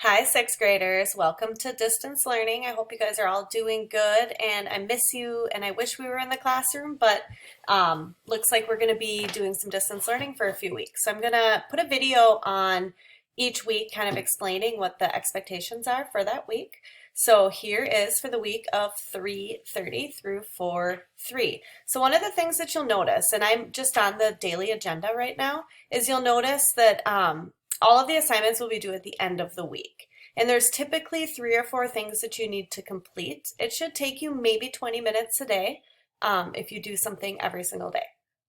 Hi, sixth graders. Welcome to distance learning. I hope you guys are all doing good, and I miss you, and I wish we were in the classroom, but looks like we're going to be doing some distance learning for a few weeks. So I'm going to put a video on each week kind of explaining what the expectations are for that week. So here is for the week of 3:30 through 4:3. So one of the things that you'll notice, and I'm just on the daily agenda right now, is you'll notice that all of the assignments will be due at the end of the week. And there's typically 3 or 4 things that you need to complete. It should take you maybe 20 minutes a day if you do something every single day.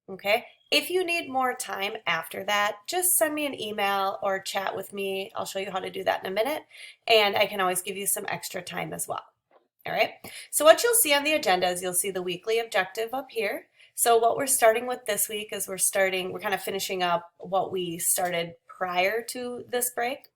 Okay? If you need more time after that, just send me an email or chat with me. I'll show you how to do that in a minute. And I can always give you some extra time as well. All right? So what you'll see on the agenda is you'll see the weekly objective up here. So what we're starting with this week is we're kind of finishing up what we started prior to this break.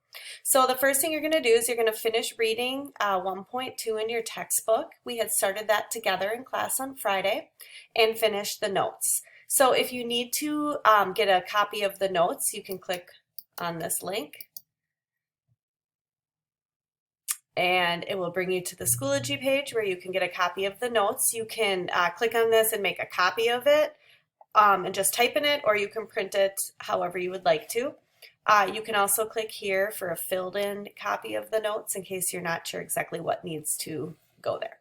So the first thing you're going to do is you're going to finish reading 1.2 in your textbook. We had started that together in class on Friday and finish the notes. So if you need to get a copy of the notes, you can click on this link and it will bring you to the Schoology page where you can get a copy of the notes. You can click on this and make a copy of it and just type in it, or you can print it however you would like to. You can also click here for a filled in copy of the notes in case you're not sure exactly what needs to go there.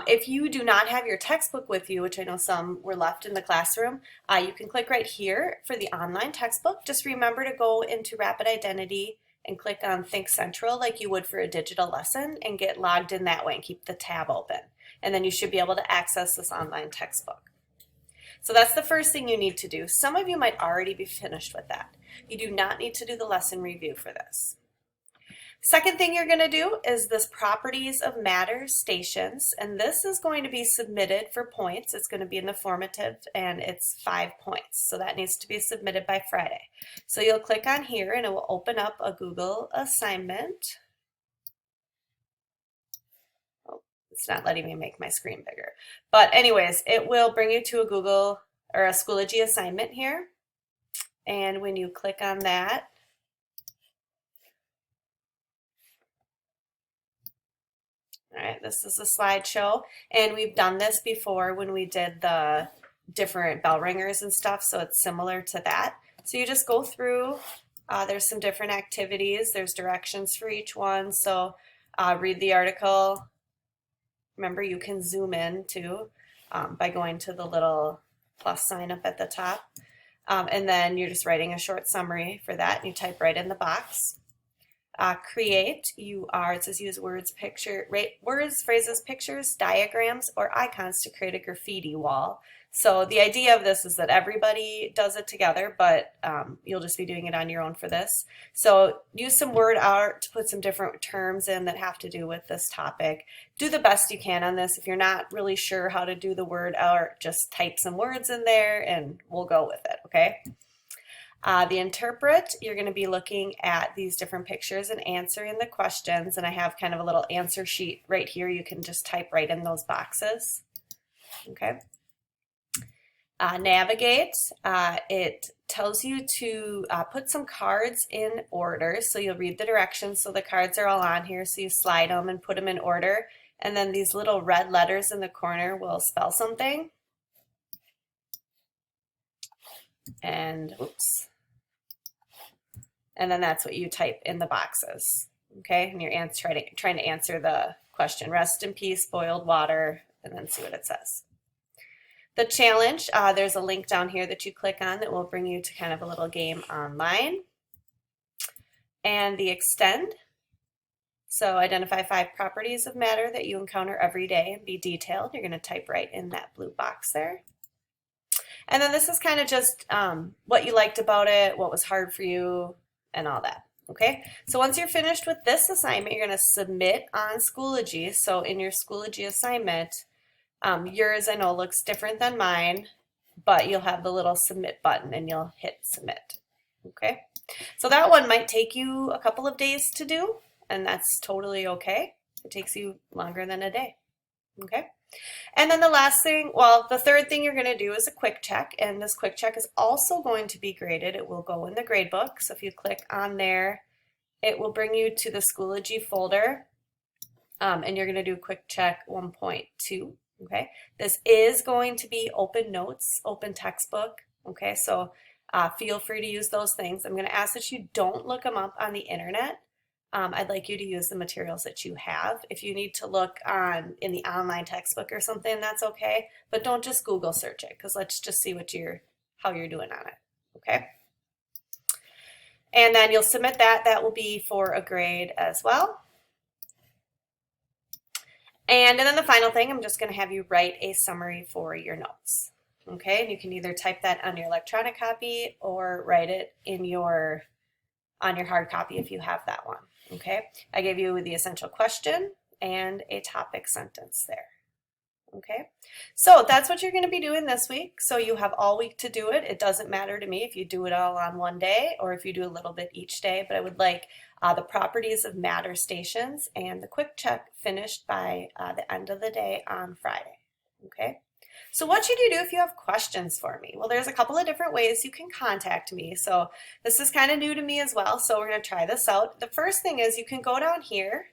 If you do not have your textbook with you, which I know some were left in the classroom, you can click right here for the online textbook. Just remember to go into Rapid Identity and click on Think Central like you would for a digital lesson and get logged in that way and keep the tab open. And then you should be able to access this online textbook. So that's the first thing you need to do. Some of you might already be finished with that. You do not need to do the lesson review for this. Second thing you're going to do is this Properties of Matter stations, and this is going to be submitted for points. It's going to be in the formative, and it's 5 points. So that needs to be submitted by Friday. So you'll click on here, and it will open up a Google assignment. It's not letting me make my screen bigger. But anyways, it will bring you to a Google or a Schoology assignment here. And when you click on that, all right, this is a slideshow. And we've done this before when we did the different bell ringers and stuff, so it's similar to that. So you just go through, there's some different activities, there's directions for each one. So read the article. Remember, you can zoom in too by going to the little plus sign up at the top. And then you're just writing a short summary for that. And you type right in the box. Create, it says use words, phrases, pictures, diagrams, or icons to create a graffiti wall. So the idea of this is that everybody does it together, but you'll just be doing it on your own for this. So use some word art to put some different terms in that have to do with this topic. Do the best you can on this. If you're not really sure how to do the word art, just type some words in there and we'll go with it, okay? The interpret, you're going to be looking at these different pictures and answering the questions, and I have kind of a little answer sheet right here. You can just type right in those boxes, okay? Navigate, it tells you to put some cards in order, so you'll read the directions. So the cards are all on here, so you slide them and put them in order, and then these little red letters in the corner will spell something. And oops. And then that's what you type in the boxes, okay? And you're trying to answer the question. Rest in peace, boiled water, and then see what it says. The challenge, there's a link down here that you click on that will bring you to kind of a little game online. And the extend, so identify 5 properties of matter that you encounter every day and be detailed. You're going to type right in that blue box there. And then this is kind of just what you liked about it, what was hard for you, and all that. Okay, so once you're finished with this assignment, you're going to submit on Schoology. So in your Schoology assignment, yours I know looks different than mine, but you'll have the little submit button and you'll hit submit. Okay, so that one might take you a couple of days to do, and that's totally okay. It takes you longer than a day. Okay. And then the last thing, well, the third thing you're going to do is a quick check, and this quick check is also going to be graded. It will go in the grade book. So if you click on there it will bring you to the Schoology folder, and you're going to do quick check 1.2. Okay, this is going to be open notes, open textbook. Okay, so feel free to use those things. I'm going to ask that you don't look them up on the internet. I'd like you to use the materials that you have. If you need to look in the online textbook or something, that's okay. But don't just Google search it, because let's just see how you're doing on it. Okay. And then you'll submit that. That will be for a grade as well. And then the final thing, I'm just going to have you write a summary for your notes. Okay, and you can either type that on your electronic copy or write it on your hard copy if you have that one. Okay, I gave you the essential question and a topic sentence there. Okay, so that's what you're going to be doing this week. So you have all week to do it. It doesn't matter to me if you do it all on one day or if you do a little bit each day, but I would like the properties of matter stations and the quick check finished by the end of the day on Friday. Okay. So what should you do if you have questions for me? Well, there's a couple of different ways you can contact me. So this is kind of new to me as well. So we're going to try this out. The first thing is you can go down here.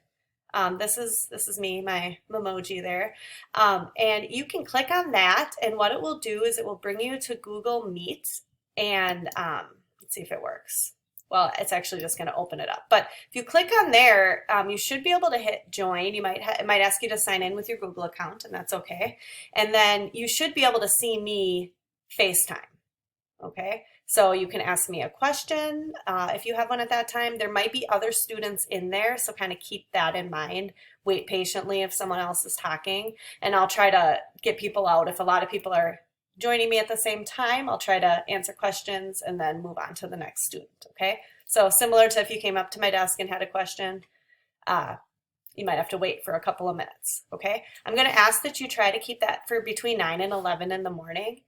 This is me, my Memoji there. And you can click on that. And what it will do is it will bring you to Google Meet. And let's see if it works. Well, it's actually just going to open it up. But if you click on there, you should be able to hit join. It might ask you to sign in with your Google account, and that's okay. And then you should be able to see me FaceTime. Okay, so you can ask me a question if you have one at that time. There might be other students in there, so kind of keep that in mind. Wait patiently if someone else is talking, and I'll try to get people out. If a lot of people are joining me at the same time, I'll try to answer questions and then move on to the next student, okay? So similar to if you came up to my desk and had a question, you might have to wait for a couple of minutes, okay? I'm gonna ask that you try to keep that for between 9 and 11 in the morning.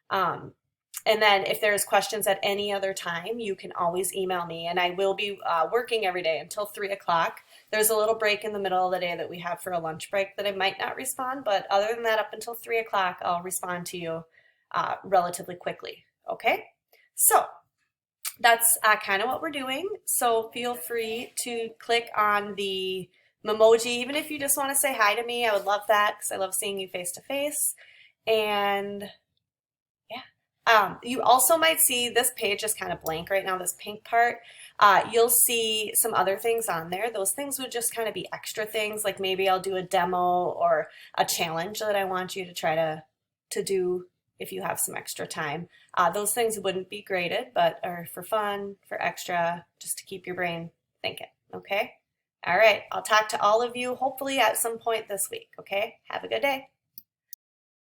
And then if there's questions at any other time, you can always email me, and I will be working every day until 3 o'clock. There's a little break in the middle of the day that we have for a lunch break that I might not respond, but other than that, up until 3 o'clock, I'll respond to you relatively quickly, okay? So that's kind of what we're doing. So feel free to click on the Memoji, even if you just want to say hi to me. I would love that because I love seeing you face to face. And yeah, you also might see this page is kind of blank right now, this pink part. You'll see some other things on there. Those things would just kind of be extra things, like maybe I'll do a demo or a challenge that I want you to try to do if you have some extra time. Those things wouldn't be graded, but are for fun, for extra, just to keep your brain thinking, okay? All right, I'll talk to all of you hopefully at some point this week, okay? Have a good day.